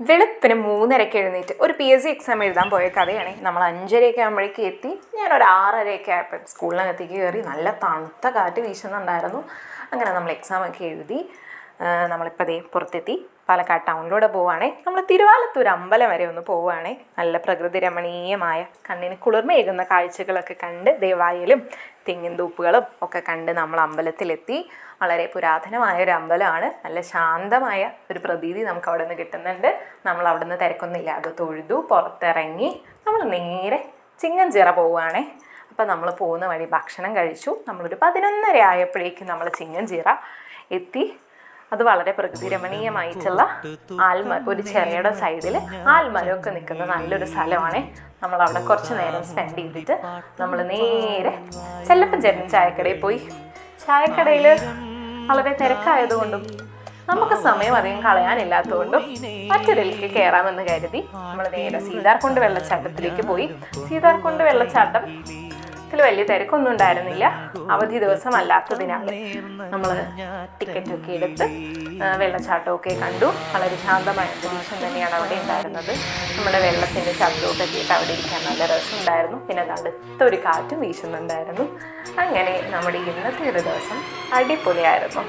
വെളുപ്പിന് 3:30 എഴുന്നേറ്റ് ഒരു PSC എക്സാം എഴുതാൻ പോയ കഥയാണ്. നമ്മൾ 5:30 ആകുമ്പോഴേക്ക് എത്തി. ഞാനൊരു 6:30 ആയപ്പോൾ സ്കൂളിനകത്തേക്ക് കയറി. നല്ല തണുത്ത കാറ്റ് വീശുന്നുണ്ടായിരുന്നു. അങ്ങനെ നമ്മൾ എക്സാമൊക്കെ എഴുതി. നമ്മളിപ്പോൾ അതേ പുറത്തെത്തി. പാലക്കാട് ടൗണിലൂടെ പോവുകയാണേ. നമ്മൾ തിരുവാലത്തൂർ അമ്പലം വരെ ഒന്ന് പോവുകയാണേ. നല്ല പ്രകൃതി രമണീയമായ കണ്ണിന് കുളിർമയേകുന്ന കാഴ്ചകളൊക്കെ കണ്ട് ദേവാലയവും തെങ്ങിൻ തൂപ്പുകളും ഒക്കെ കണ്ട് നമ്മൾ അമ്പലത്തിലെത്തി. വളരെ പുരാതനമായൊരു അമ്പലമാണ്. നല്ല ശാന്തമായ ഒരു പ്രതീതി നമുക്ക് അവിടെ നിന്ന് കിട്ടുന്നുണ്ട്. നമ്മൾ അവിടെ നിന്ന് തിരക്കൊന്നുമില്ലാതെ തൊഴുതു പുറത്തിറങ്ങി നമ്മൾ നേരെ ചിങ്ങഞ്ചിറ പോവുകയാണേ. അപ്പോൾ നമ്മൾ പോകുന്ന വഴി ഭക്ഷണം കഴിച്ചു. നമ്മളൊരു 11:30 ആയപ്പോഴേക്കും നമ്മൾ ചിങ്ങഞ്ചിറ എത്തി. അത് വളരെ പ്രകൃതി രമണീയമായിട്ടുള്ള ഒരു ചെറിയുടെ സൈഡിൽ ആൽമരമൊക്കെ നിൽക്കുന്ന നല്ലൊരു സ്ഥലമാണ്. നമ്മളവിടെ കുറച്ച് നേരം സ്പെൻഡ് ചെയ്തിട്ട് നമ്മൾ നേരെ ചെല്ലപ്പൻ ചേട്ടൻ ചായക്കടയിൽ പോയി. ചായക്കടയിൽ വളരെ തിരക്കായതുകൊണ്ടും നമുക്ക് സമയം അധികം കളയാനില്ലാത്തതുകൊണ്ടും മറ്റൊരിലേക്ക് കയറാമെന്ന് കരുതി നമ്മൾ നേരെ സീതാർകുണ്ട് വെള്ളച്ചാട്ടത്തിലേക്ക് പോയി. സീതാർകുണ്ട് വെള്ളച്ചാട്ടം വലിയ തിരക്കൊന്നും ഉണ്ടായിരുന്നില്ല. അവധി ദിവസം അല്ലാത്തതിനാൽ നമ്മൾ ടിക്കറ്റൊക്കെ എടുത്ത് വെള്ളച്ചാട്ടമൊക്കെ കണ്ടു. വളരെ ശാന്തമായ അന്തരീക്ഷം തന്നെയാണ് അവിടെ ഉണ്ടായിരുന്നത്. നമ്മുടെ വെള്ളത്തിൻ്റെ ശബ്ദമൊക്കെ കേട്ട് അവിടെ ഇരിക്കാൻ നല്ല രസമുണ്ടായിരുന്നു. പിന്നെ തണുത്തൊരു കാറ്റും വീശുന്നുണ്ടായിരുന്നു. അങ്ങനെ നമ്മുടെ ഇന്നത്തെ ഒരു ദിവസം അടിപൊളിയായിരുന്നു.